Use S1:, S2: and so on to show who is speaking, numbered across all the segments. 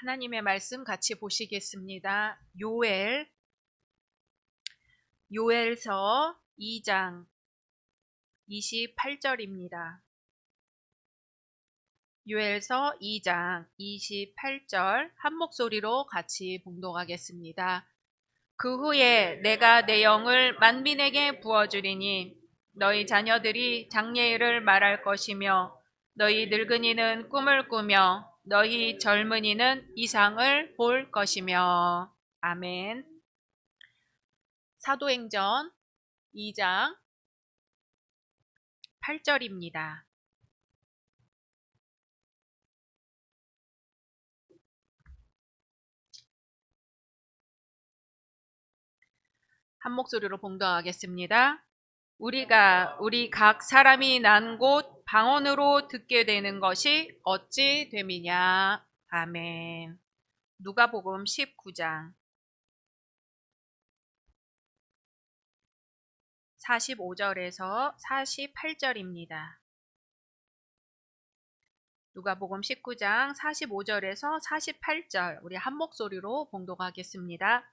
S1: 하나님의 말씀 같이 보시겠습니다. 요엘서 2장 28절입니다. 요엘서 2장 28절 한 목소리로 같이 봉독하겠습니다. 그 후에 내가 내 영을 만민에게 부어주리니 너희 자녀들이 장래일을 말할 것이며 너희 늙은이는 꿈을 꾸며 너희 젊은이는 이상을 볼 것이며. 아멘. 사도행전 2장 8절입니다. 한 목소리로 봉독하겠습니다. 우리가 우리 각 사람이 난 곳 방언으로 듣게 되는 것이 어찌 됨이냐. 아멘. 누가복음 19장 45절에서 48절입니다. 누가복음 19장 45절에서 48절 우리 한 목소리로 봉독하겠습니다.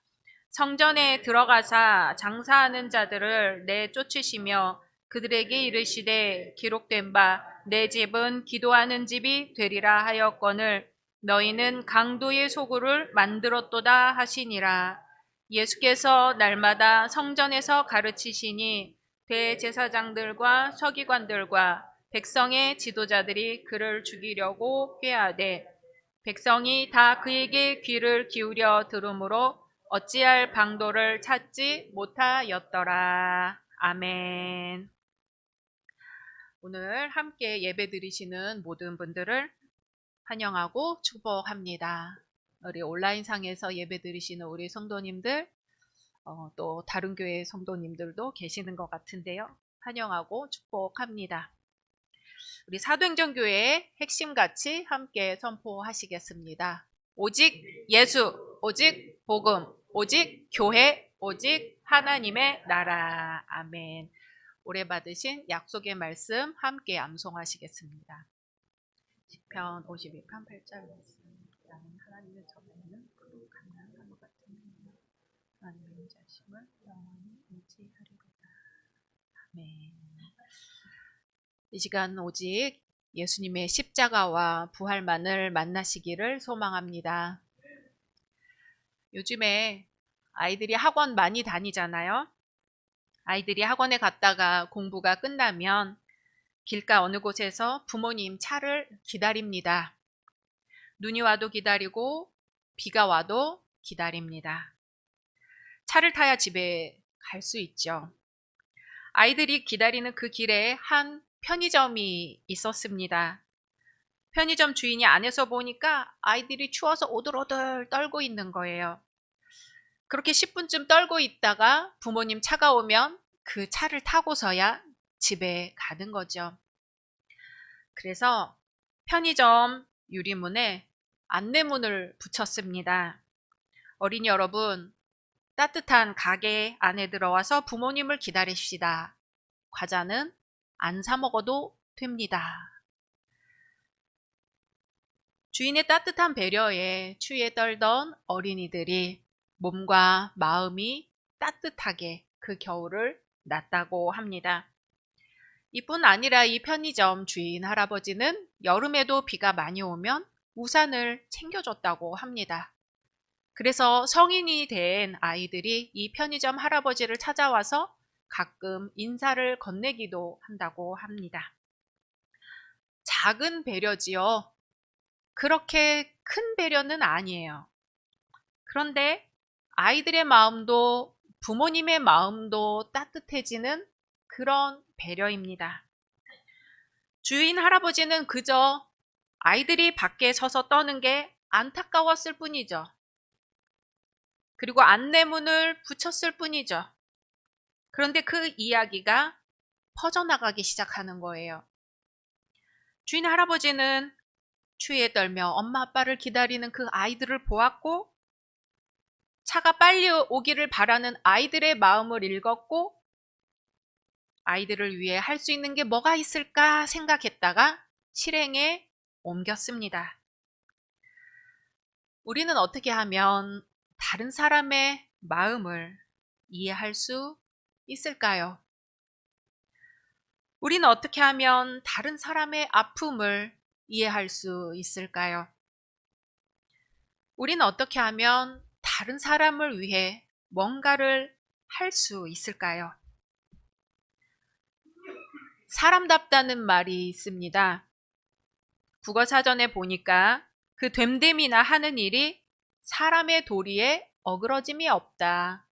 S1: 성전에 들어가사 장사하는 자들을 내쫓으시며 그들에게 이르시되 기록된 바 내 집은 기도하는 집이 되리라 하였거늘 너희는 강도의 소굴을 만들었도다 하시니라. 예수께서 날마다 성전에서 가르치시니 대제사장들과 서기관들과 백성의 지도자들이 그를 죽이려고 꾀하되 백성이 다 그에게 귀를 기울여 들으므로 어찌할 방도를 찾지 못하였더라. 아멘. 오늘 함께 예배 드리시는 모든 분들을 환영하고 축복합니다. 우리 온라인상에서 예배 드리시는 우리 성도님들, 또 다른 교회 성도님들도 계시는 것 같은데요. 환영하고 축복합니다. 우리 사도행전교회의 핵심같이 함께 선포하시겠습니다. 오직 예수, 오직 복음, 오직 교회, 오직 하나님의 나라. 아멘. 올해 받으신 약속의 말씀 함께 암송하시겠습니다. 시편 52편 8절 말씀. 나는 하나님의 전에는 거룩한 나무 같은 하나님의 자심을 영원히 유지하리로다. 아멘. 이 시간 오직 예수님의 십자가와 부활만을 만나시기를 소망합니다. 요즘에 아이들이 학원 많이 다니잖아요. 아이들이 학원에 갔다가 공부가 끝나면 길가 어느 곳에서 부모님 차를 기다립니다. 눈이 와도 기다리고 비가 와도 기다립니다. 차를 타야 집에 갈 수 있죠. 아이들이 기다리는 그 길에 한 편의점이 있었습니다. 편의점 주인이 안에서 보니까 아이들이 추워서 오들오들 떨고 있는 거예요. 그렇게 10분쯤 떨고 있다가 부모님 차가 오면 그 차를 타고서야 집에 가는 거죠. 그래서 편의점 유리문에 안내문을 붙였습니다. 어린이 여러분, 따뜻한 가게 안에 들어와서 부모님을 기다리시다. 과자는 안 사 먹어도 됩니다. 주인의 따뜻한 배려에 추위에 떨던 어린이들이 몸과 마음이 따뜻하게 그 겨울을 났다고 합니다. 이뿐 아니라 이 편의점 주인 할아버지는 여름에도 비가 많이 오면 우산을 챙겨줬다고 합니다. 그래서 성인이 된 아이들이 이 편의점 할아버지를 찾아와서 가끔 인사를 건네기도 한다고 합니다. 작은 배려지요. 그렇게 큰 배려는 아니에요. 그런데 아이들의 마음도 부모님의 마음도 따뜻해지는 그런 배려입니다. 주인 할아버지는 그저 아이들이 밖에 서서 떠는 게 안타까웠을 뿐이죠. 그리고 안내문을 붙였을 뿐이죠. 그런데 그 이야기가 퍼져나가기 시작하는 거예요. 주인 할아버지는 추위에 떨며 엄마 아빠를 기다리는 그 아이들을 보았고 차가 빨리 오기를 바라는 아이들의 마음을 읽었고 아이들을 위해 할 수 있는 게 뭐가 있을까 생각했다가 실행에 옮겼습니다. 우리는 어떻게 하면 다른 사람의 마음을 이해할 수 있을까요? 우리는 어떻게 하면 다른 사람의 아픔을 이해할 수 있을까요? 우리는 어떻게 하면 다른 사람을 위해 뭔가를 할 수 있을까요? 사람답다는 말이 있습니다. 국어사전에 보니까 그 됨됨이나 하는 일이 사람의 도리에 어그러짐이 없다.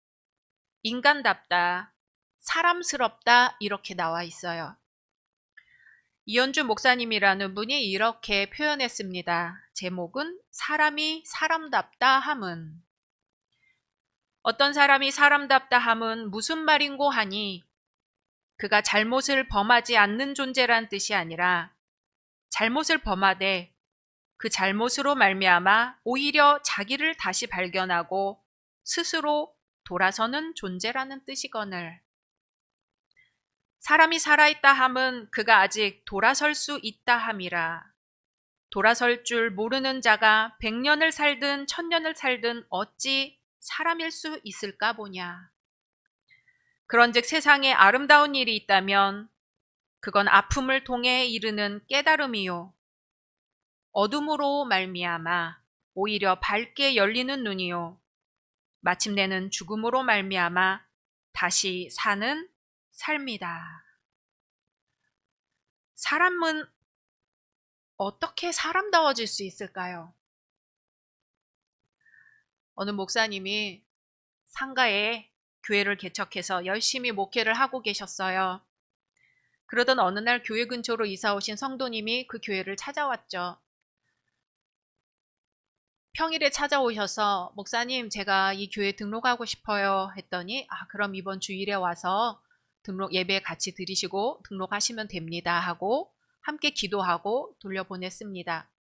S1: 인간답다. 사람스럽다. 이렇게 나와 있어요. 이현주 목사님이라는 분이 이렇게 표현했습니다. 제목은 사람이 사람답다 함은. 어떤 사람이 사람답다 함은 무슨 말인고 하니 그가 잘못을 범하지 않는 존재란 뜻이 아니라 잘못을 범하되 그 잘못으로 말미암아 오히려 자기를 다시 발견하고 스스로 돌아서는 존재라는 뜻이거늘. 사람이 살아있다 함은 그가 아직 돌아설 수 있다 함이라. 돌아설 줄 모르는 자가 100년을 살든 1000년을 살든 어찌 사람일 수 있을까 보냐. 그런즉 세상에 아름다운 일이 있다면 그건 아픔을 통해 이르는 깨달음이요. 어둠으로 말미암아 오히려 밝게 열리는 눈이요. 마침내는 죽음으로 말미암아 다시 사는 삶이다. 사람은 어떻게 사람다워질 수 있을까요? 어느 목사님이 상가에 교회를 개척해서 열심히 목회를 하고 계셨어요. 그러던 어느 날 교회 근처로 이사 오신 성도님이 그 교회를 찾아왔죠. 평일에 찾아오셔서 목사님 제가 이 교회 등록하고 싶어요 했더니 그럼 이번 주일에 와서 등록 예배 같이 드리시고 등록하시면 됩니다 하고 함께 기도하고 돌려보냈습니다.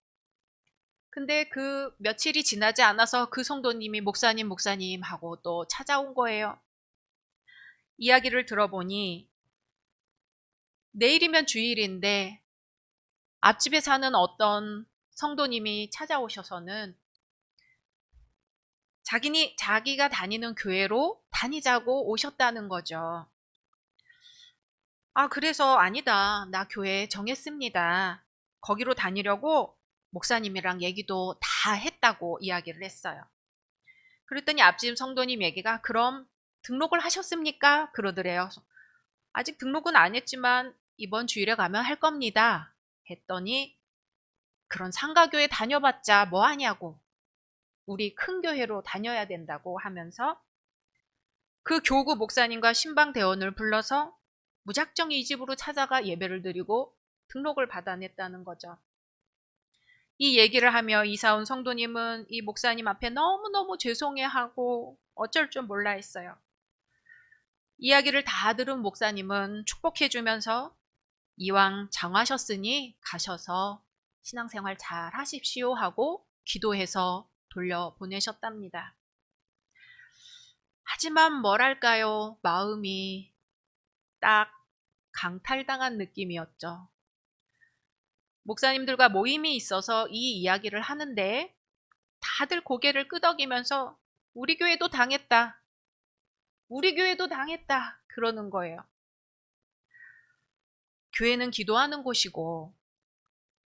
S1: 근데 그 며칠이 지나지 않아서 그 성도님이 목사님 하고 또 찾아온 거예요. 이야기를 들어보니 내일이면 주일인데 앞집에 사는 어떤 성도님이 찾아오셔서는 자기가 다니는 교회로 다니자고 오셨다는 거죠. 그래서 아니다. 나 교회 정했습니다. 거기로 다니려고 목사님이랑 얘기도 다 했다고 이야기를 했어요. 그랬더니 앞집 성도님 얘기가 그럼 등록을 하셨습니까? 그러더래요. 아직 등록은 안 했지만 이번 주일에 가면 할 겁니다. 했더니 그런 상가교회 다녀봤자 뭐 하냐고. 우리 큰 교회로 다녀야 된다고 하면서 그 교구 목사님과 신방대원을 불러서 무작정 이 집으로 찾아가 예배를 드리고 등록을 받아냈다는 거죠. 이 얘기를 하며 이사 온 성도님은 이 목사님 앞에 너무너무 죄송해하고 어쩔 줄 몰라 했어요. 이야기를 다 들은 목사님은 축복해주면서 이왕 정하셨으니 가셔서 신앙생활 잘 하십시오 하고 기도해서 돌려보내셨답니다. 하지만 뭐랄까요, 마음이 딱 강탈당한 느낌이었죠. 목사님들과 모임이 있어서 이 이야기를 하는데 다들 고개를 끄덕이면서 우리 교회도 당했다. 우리 교회도 당했다. 그러는 거예요. 교회는 기도하는 곳이고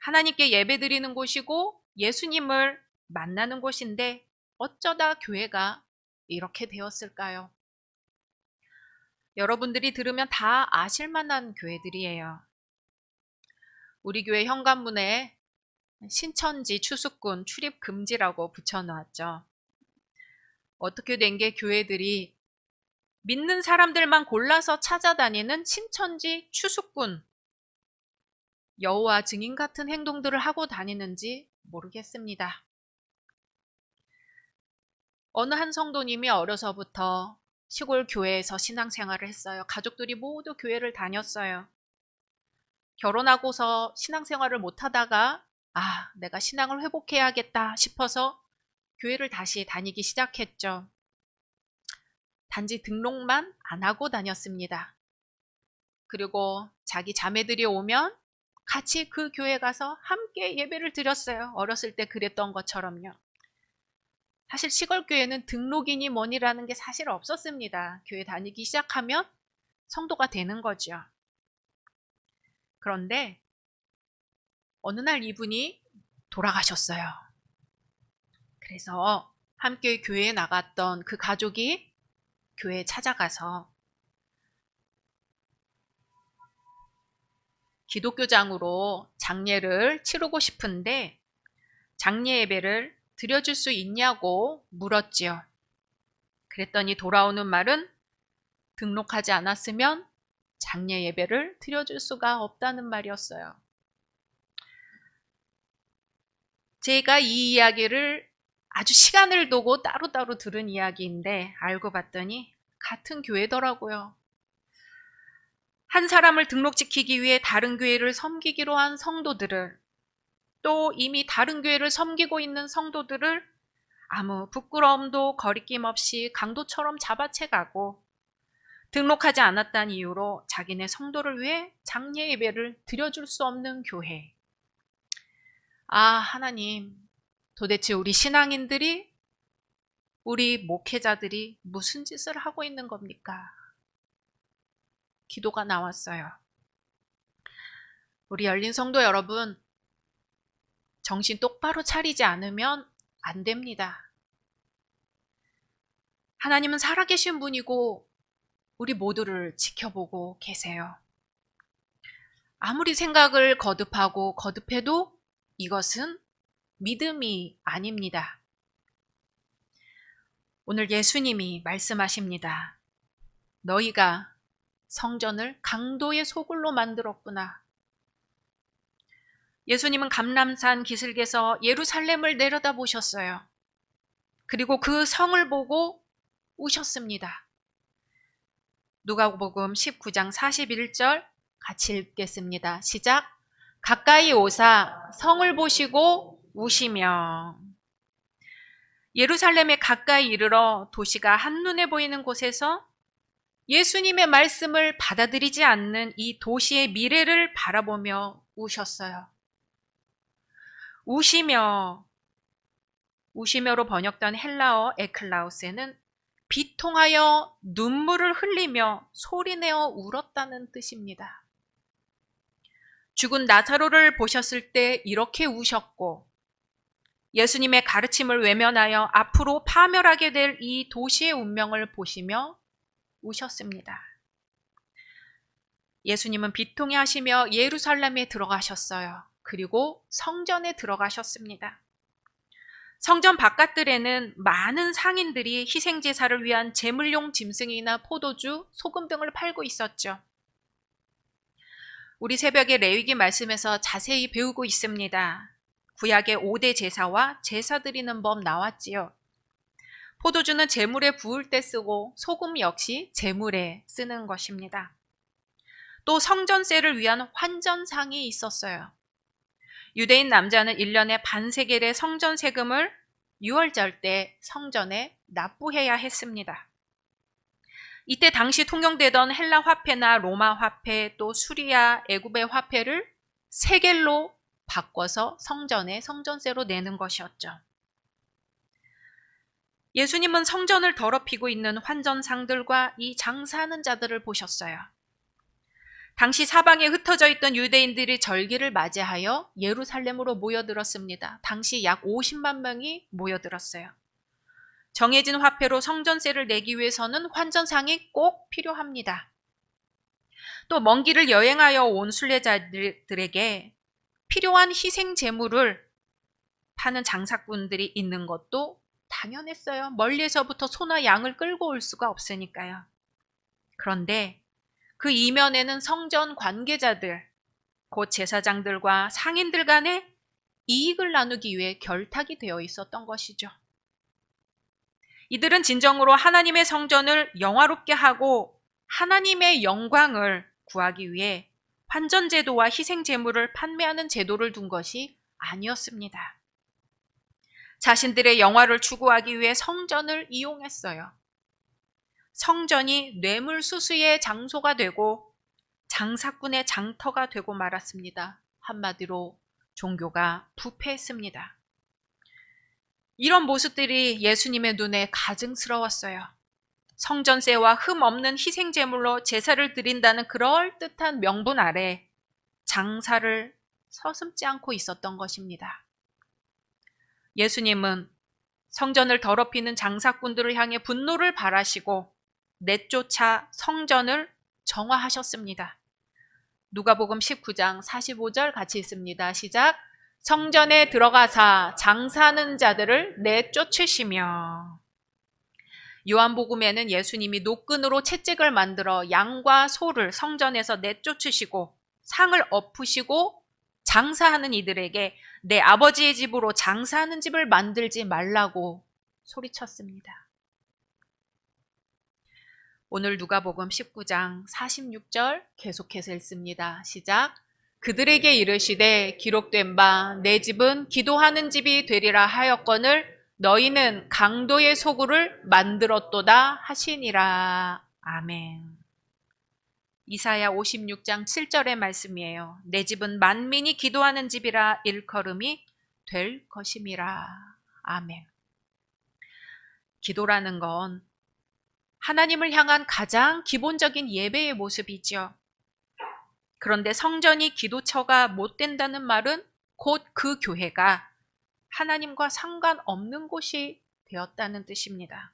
S1: 하나님께 예배드리는 곳이고 예수님을 만나는 곳인데 어쩌다 교회가 이렇게 되었을까요? 여러분들이 들으면 다 아실 만한 교회들이에요. 우리 교회 현관문에 신천지 추수꾼 출입 금지라고 붙여놓았죠. 어떻게 된 게 교회들이 믿는 사람들만 골라서 찾아다니는 신천지 추수꾼, 여호와 증인 같은 행동들을 하고 다니는지 모르겠습니다. 어느 한 성도님이 어려서부터 시골 교회에서 신앙생활을 했어요. 가족들이 모두 교회를 다녔어요. 결혼하고서 신앙생활을 못하다가 내가 신앙을 회복해야겠다 싶어서 교회를 다시 다니기 시작했죠. 단지 등록만 안 하고 다녔습니다. 그리고 자기 자매들이 오면 같이 그 교회 가서 함께 예배를 드렸어요. 어렸을 때 그랬던 것처럼요. 사실 시골 교회는 등록이니 뭐니라는 게 사실 없었습니다. 교회 다니기 시작하면 성도가 되는 거죠. 그런데 어느 날 이분이 돌아가셨어요. 그래서 함께 교회에 나갔던 그 가족이 교회에 찾아가서 기독교장으로 장례를 치르고 싶은데 장례 예배를 드려줄 수 있냐고 물었지요. 그랬더니 돌아오는 말은 등록하지 않았으면 장례 예배를 드려줄 수가 없다는 말이었어요. 제가 이 이야기를 아주 시간을 두고 따로따로 들은 이야기인데 알고 봤더니 같은 교회더라고요. 한 사람을 등록시키기 위해 다른 교회를 섬기기로 한 성도들을, 또 이미 다른 교회를 섬기고 있는 성도들을 아무 부끄러움도 거리낌 없이 강도처럼 잡아채가고 등록하지 않았다는 이유로 자기네 성도를 위해 장례 예배를 드려줄 수 없는 교회. 아, 하나님, 도대체 우리 신앙인들이, 우리 목회자들이 무슨 짓을 하고 있는 겁니까? 기도가 나왔어요. 우리 열린 성도 여러분, 정신 똑바로 차리지 않으면 안 됩니다. 하나님은 살아계신 분이고 우리 모두를 지켜보고 계세요. 아무리 생각을 거듭하고 거듭해도 이것은 믿음이 아닙니다. 오늘 예수님이 말씀하십니다. 너희가 성전을 강도의 소굴로 만들었구나. 예수님은 감람산 기슭에서 예루살렘을 내려다보셨어요. 그리고 그 성을 보고 우셨습니다. 누가복음 19장 41절 같이 읽겠습니다. 시작. 가까이 오사 성을 보시고 우시며. 예루살렘에 가까이 이르러 도시가 한눈에 보이는 곳에서 예수님의 말씀을 받아들이지 않는 이 도시의 미래를 바라보며 우셨어요. 우시며로 번역된 헬라어 에클라우스에는 비통하여 눈물을 흘리며 소리내어 울었다는 뜻입니다. 죽은 나사로를 보셨을 때 이렇게 우셨고, 예수님의 가르침을 외면하여 앞으로 파멸하게 될 이 도시의 운명을 보시며 우셨습니다. 예수님은 비통해 하시며 예루살렘에 들어가셨어요. 그리고 성전에 들어가셨습니다. 성전 바깥들에는 많은 상인들이 희생제사를 위한 제물용 짐승이나 포도주, 소금 등을 팔고 있었죠. 우리 새벽에 레위기 말씀에서 자세히 배우고 있습니다. 구약의 5대 제사와 제사 드리는 법 나왔지요. 포도주는 제물에 부을 때 쓰고 소금 역시 제물에 쓰는 것입니다. 또 성전세를 위한 환전상이 있었어요. 유대인 남자는 1년에 반세겔의 성전 세금을 6월절 때 성전에 납부해야 했습니다. 이때 당시 통용되던 헬라 화폐나 로마 화폐, 또 수리아, 애굽의 화폐를 세겔로 바꿔서 성전에 성전세로 내는 것이었죠. 예수님은 성전을 더럽히고 있는 환전상들과 이 장사하는 자들을 보셨어요. 당시 사방에 흩어져 있던 유대인들이 절기를 맞이하여 예루살렘으로 모여들었습니다. 당시 약 50만 명이 모여들었어요. 정해진 화폐로 성전세를 내기 위해서는 환전상이 꼭 필요합니다. 또 먼 길을 여행하여 온 순례자들에게 필요한 희생 제물을 파는 장사꾼들이 있는 것도 당연했어요. 멀리에서부터 소나 양을 끌고 올 수가 없으니까요. 그런데 그 이면에는 성전 관계자들, 곧 제사장들과 상인들 간에 이익을 나누기 위해 결탁이 되어 있었던 것이죠. 이들은 진정으로 하나님의 성전을 영화롭게 하고 하나님의 영광을 구하기 위해 환전제도와 희생제물을 판매하는 제도를 둔 것이 아니었습니다. 자신들의 영화를 추구하기 위해 성전을 이용했어요. 성전이 뇌물수수의 장소가 되고 장사꾼의 장터가 되고 말았습니다. 한마디로 종교가 부패했습니다. 이런 모습들이 예수님의 눈에 가증스러웠어요. 성전세와 흠 없는 희생 제물로 제사를 드린다는 그럴듯한 명분 아래 장사를 서슴지 않고 있었던 것입니다. 예수님은 성전을 더럽히는 장사꾼들을 향해 분노를 발하시고 내쫓아 성전을 정화하셨습니다. 누가복음 19장 45절 같이 읽습니다. 시작. 성전에 들어가사 장사하는 자들을 내쫓으시며. 요한복음에는 예수님이 노끈으로 채찍을 만들어 양과 소를 성전에서 내쫓으시고 상을 엎으시고 장사하는 이들에게 내 아버지의 집으로 장사하는 집을 만들지 말라고 소리쳤습니다. 오늘 누가복음 19장 46절 계속해서 읽습니다. 시작. 그들에게 이르시되 기록된 바 내 집은 기도하는 집이 되리라 하였거늘 너희는 강도의 소굴을 만들었도다 하시니라. 아멘. 이사야 56장 7절의 말씀이에요. 내 집은 만민이 기도하는 집이라 일컬음이 될 것임이라. 아멘. 기도라는 건 하나님을 향한 가장 기본적인 예배의 모습이죠. 그런데 성전이 기도처가 못 된다는 말은 곧 그 교회가 하나님과 상관없는 곳이 되었다는 뜻입니다.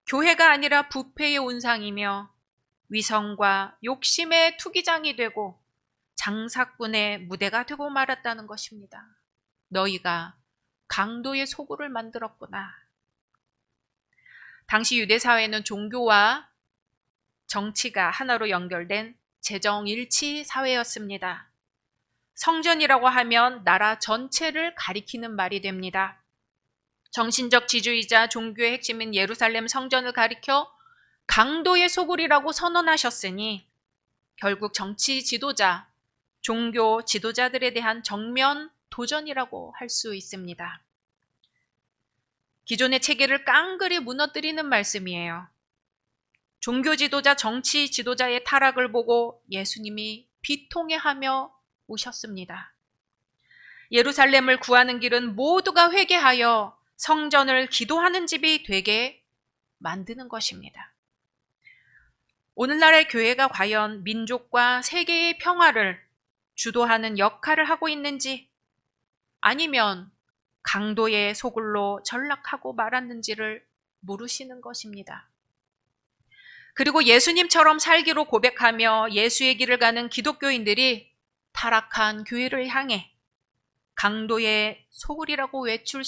S1: 교회가 아니라 부패의 온상이며 위성과 욕심의 투기장이 되고 장사꾼의 무대가 되고 말았다는 것입니다. 너희가 강도의 소굴을 만들었구나. 당시 유대사회는 종교와 정치가 하나로 연결된 재정일치 사회였습니다. 성전이라고 하면 나라 전체를 가리키는 말이 됩니다. 정신적 지주이자 종교의 핵심인 예루살렘 성전을 가리켜 강도의 소굴이라고 선언하셨으니 결국 정치 지도자, 종교 지도자들에 대한 정면 도전이라고 할 수 있습니다. 기존의 체계를 깡그리 무너뜨리는 말씀이에요. 종교 지도자, 정치 지도자의 타락을 보고 예수님이 비통해하며 오셨습니다. 예루살렘을 구하는 길은 모두가 회개하여 성전을 기도하는 집이 되게 만드는 것입니다. 오늘날의 교회가 과연 민족과 세계의 평화를 주도하는 역할을 하고 있는지 아니면 강도의 소굴로 전락하고 말았는지를 물으시는 것입니다. 그리고 예수님처럼 살기로 고백하며 예수의 길을 가는 기독교인들이 타락한 교회를 향해 강도의 소굴이라고 외칠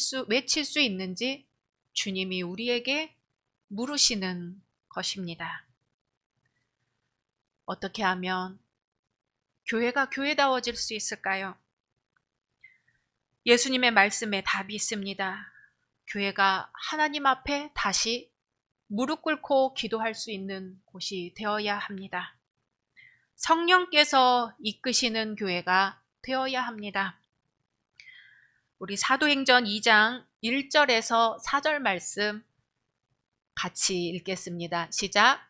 S1: 수 있는지 주님이 우리에게 물으시는 것입니다. 어떻게 하면 교회가 교회다워질 수 있을까요? 예수님의 말씀에 답이 있습니다. 교회가 하나님 앞에 다시 무릎 꿇고 기도할 수 있는 곳이 되어야 합니다. 성령께서 이끄시는 교회가 되어야 합니다. 우리 사도행전 2장 1절에서 4절 말씀 같이 읽겠습니다. 시작.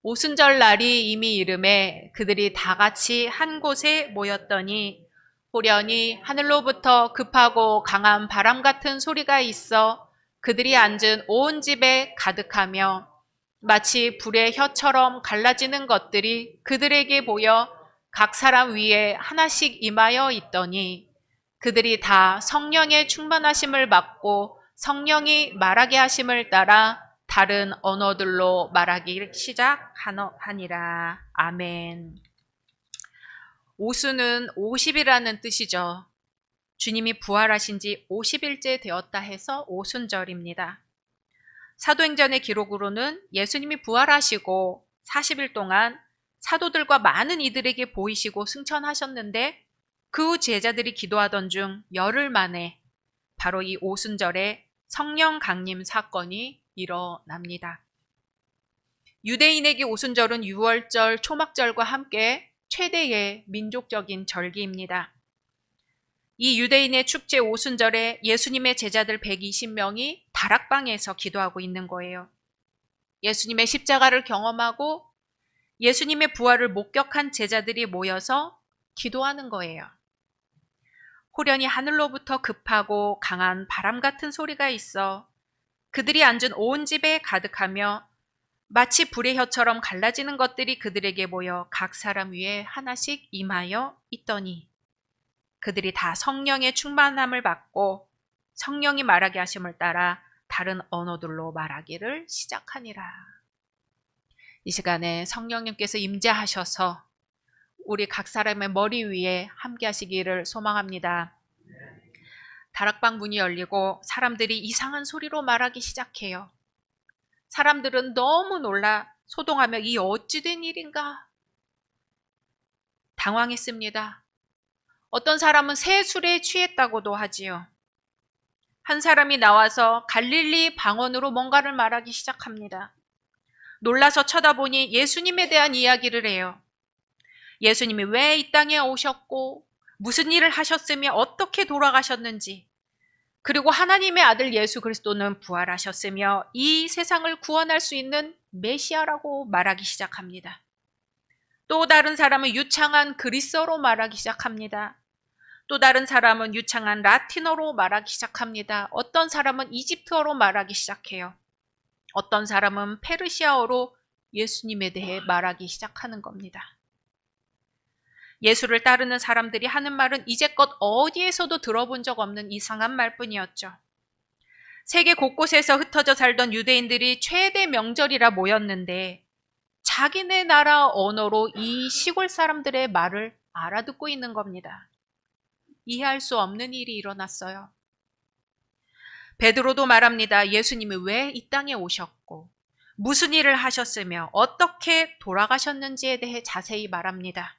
S1: 오순절 날이 이미 이름에 그들이 다 같이 한 곳에 모였더니 호련히 하늘로부터 급하고 강한 바람 같은 소리가 있어 그들이 앉은 온 집에 가득하며 마치 불의 혀처럼 갈라지는 것들이 그들에게 보여 각 사람 위에 하나씩 임하여 있더니 그들이 다 성령의 충만하심을 받고 성령이 말하게 하심을 따라 다른 언어들로 말하기 시작하니라. 아멘. 오수는 50이라는 뜻이죠. 주님이 부활하신 지 50일째 되었다 해서 오순절입니다. 사도행전의 기록으로는 예수님이 부활하시고 40일 동안 사도들과 많은 이들에게 보이시고 승천하셨는데 그 제자들이 기도하던 중 열흘 만에 바로 이 오순절에 성령 강림 사건이 일어납니다. 유대인에게 오순절은 유월절, 초막절과 함께 최대의 민족적인 절기입니다. 이 유대인의 축제 오순절에 예수님의 제자들 120명이 다락방에서 기도하고 있는 거예요. 예수님의 십자가를 경험하고 예수님의 부활을 목격한 제자들이 모여서 기도하는 거예요. 호련히 하늘로부터 급하고 강한 바람 같은 소리가 있어 그들이 앉은 온 집에 가득하며 마치 불의 혀처럼 갈라지는 것들이 그들에게 모여 각 사람 위에 하나씩 임하여 있더니 그들이 다 성령의 충만함을 받고 성령이 말하게 하심을 따라 다른 언어들로 말하기를 시작하니라. 이 시간에 성령님께서 임재하셔서 우리 각 사람의 머리 위에 함께 하시기를 소망합니다. 다락방 문이 열리고 사람들이 이상한 소리로 말하기 시작해요. 사람들은 너무 놀라 소동하며 이 어찌 된 일인가 당황했습니다. 어떤 사람은 새 술에 취했다고도 하지요. 한 사람이 나와서 갈릴리 방언으로 뭔가를 말하기 시작합니다. 놀라서 쳐다보니 예수님에 대한 이야기를 해요. 예수님이 왜 이 땅에 오셨고 무슨 일을 하셨으며 어떻게 돌아가셨는지, 그리고 하나님의 아들 예수 그리스도는 부활하셨으며 이 세상을 구원할 수 있는 메시아라고 말하기 시작합니다. 또 다른 사람은 유창한 그리스어로 말하기 시작합니다. 또 다른 사람은 유창한 라틴어로 말하기 시작합니다. 어떤 사람은 이집트어로 말하기 시작해요. 어떤 사람은 페르시아어로 예수님에 대해 말하기 시작하는 겁니다. 예수를 따르는 사람들이 하는 말은 이제껏 어디에서도 들어본 적 없는 이상한 말뿐이었죠. 세계 곳곳에서 흩어져 살던 유대인들이 최대 명절이라 모였는데 자기네 나라 언어로 이 시골 사람들의 말을 알아듣고 있는 겁니다. 이해할 수 없는 일이 일어났어요. 베드로도 말합니다. 예수님이 왜 이 땅에 오셨고 무슨 일을 하셨으며 어떻게 돌아가셨는지에 대해 자세히 말합니다.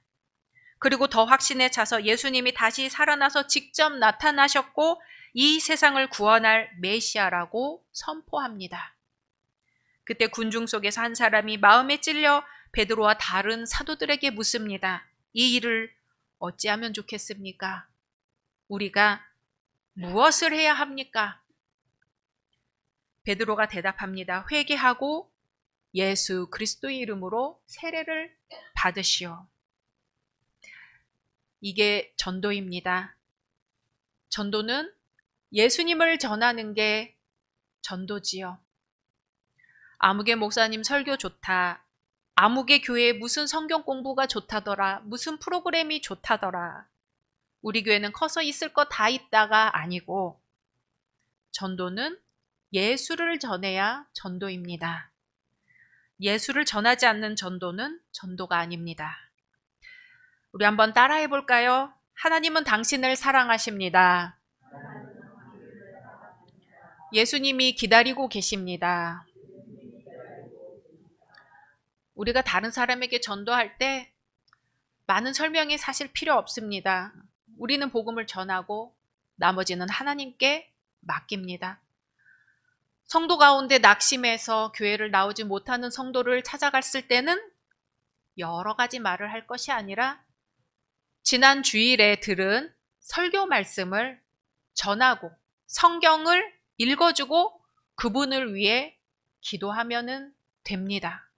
S1: 그리고 더 확신에 차서 예수님이 다시 살아나서 직접 나타나셨고 이 세상을 구원할 메시아라고 선포합니다. 그때 군중 속에서 한 사람이 마음에 찔려 베드로와 다른 사도들에게 묻습니다. 이 일을 어찌하면 좋겠습니까? 우리가 무엇을 해야 합니까? 베드로가 대답합니다. 회개하고 예수 그리스도의 이름으로 세례를 받으시오. 이게 전도입니다. 전도는 예수님을 전하는 게 전도지요. 아무개 목사님 설교 좋다. 아무개 교회에 무슨 성경 공부가 좋다더라. 무슨 프로그램이 좋다더라. 우리 교회는 커서 있을 거 다 있다가 아니고 전도는 예수를 전해야 전도입니다. 예수를 전하지 않는 전도는 전도가 아닙니다. 우리 한번 따라해 볼까요? 하나님은 당신을 사랑하십니다. 예수님이 기다리고 계십니다. 우리가 다른 사람에게 전도할 때 많은 설명이 사실 필요 없습니다. 우리는 복음을 전하고 나머지는 하나님께 맡깁니다. 성도 가운데 낙심해서 교회를 나오지 못하는 성도를 찾아갔을 때는 여러 가지 말을 할 것이 아니라 지난 주일에 들은 설교 말씀을 전하고 성경을 읽어주고 그분을 위해 기도하면 됩니다.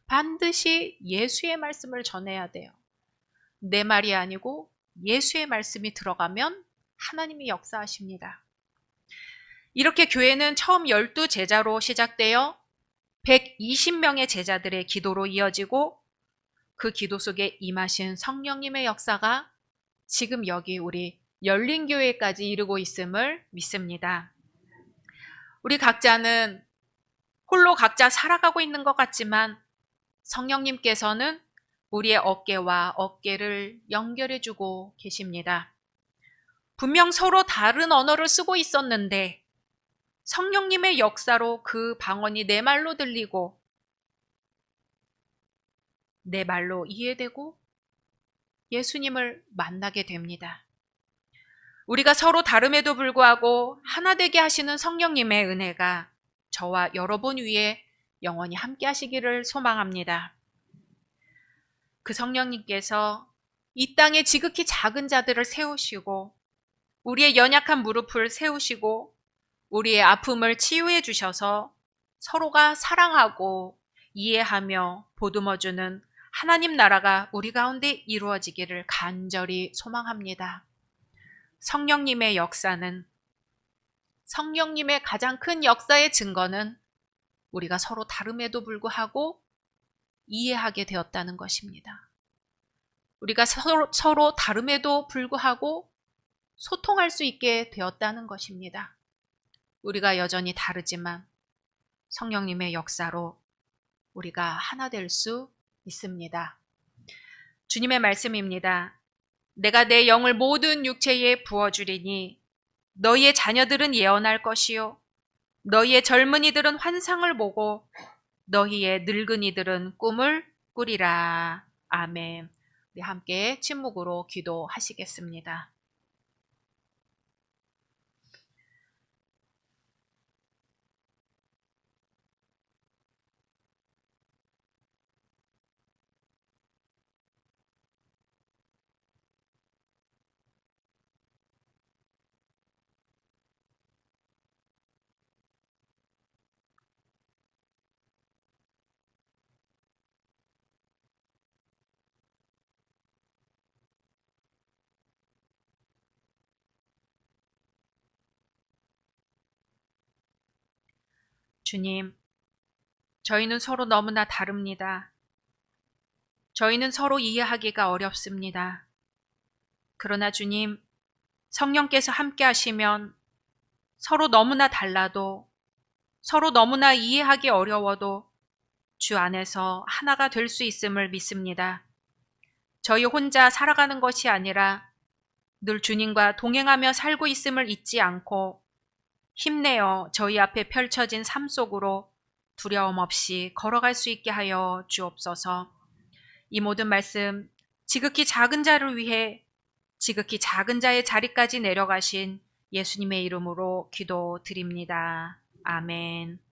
S1: 반드시 예수의 말씀을 전해야 돼요. 내 말이 아니고 예수의 말씀이 들어가면 하나님이 역사하십니다. 이렇게 교회는 처음 12제자로 시작되어 120명의 제자들의 기도로 이어지고 그 기도 속에 임하신 성령님의 역사가 지금 여기 우리 열린교회까지 이르고 있음을 믿습니다. 우리 각자는 홀로 각자 살아가고 있는 것 같지만 성령님께서는 우리의 어깨와 어깨를 연결해주고 계십니다. 분명 서로 다른 언어를 쓰고 있었는데 성령님의 역사로 그 방언이 내 말로 들리고 내 말로 이해되고 예수님을 만나게 됩니다. 우리가 서로 다름에도 불구하고 하나 되게 하시는 성령님의 은혜가 저와 여러분 위에 영원히 함께 하시기를 소망합니다. 그 성령님께서 이 땅에 지극히 작은 자들을 세우시고 우리의 연약한 무릎을 세우시고 우리의 아픔을 치유해 주셔서 서로가 사랑하고 이해하며 보듬어주는 하나님 나라가 우리 가운데 이루어지기를 간절히 소망합니다. 성령님의 역사는, 성령님의 가장 큰 역사의 증거는 우리가 서로 다름에도 불구하고 이해하게 되었다는 것입니다. 우리가 서로 다름에도 불구하고 소통할 수 있게 되었다는 것입니다. 우리가 여전히 다르지만 성령님의 역사로 우리가 하나 될 수 있습니다. 주님의 말씀입니다. 내가 내 영을 모든 육체에 부어주리니 너희의 자녀들은 예언할 것이요 너희의 젊은이들은 환상을 보고 너희의 늙은이들은 꿈을 꾸리라. 아멘. 우리 함께 침묵으로 기도하시겠습니다. 주님, 저희는 서로 너무나 다릅니다. 저희는 서로 이해하기가 어렵습니다. 그러나 주님, 성령께서 함께 하시면 서로 너무나 달라도, 서로 너무나 이해하기 어려워도 주 안에서 하나가 될 수 있음을 믿습니다. 저희 혼자 살아가는 것이 아니라 늘 주님과 동행하며 살고 있음을 잊지 않고 힘내어 저희 앞에 펼쳐진 삶 속으로 두려움 없이 걸어갈 수 있게 하여 주옵소서. 이 모든 말씀 지극히 작은 자를 위해 지극히 작은 자의 자리까지 내려가신 예수님의 이름으로 기도드립니다. 아멘.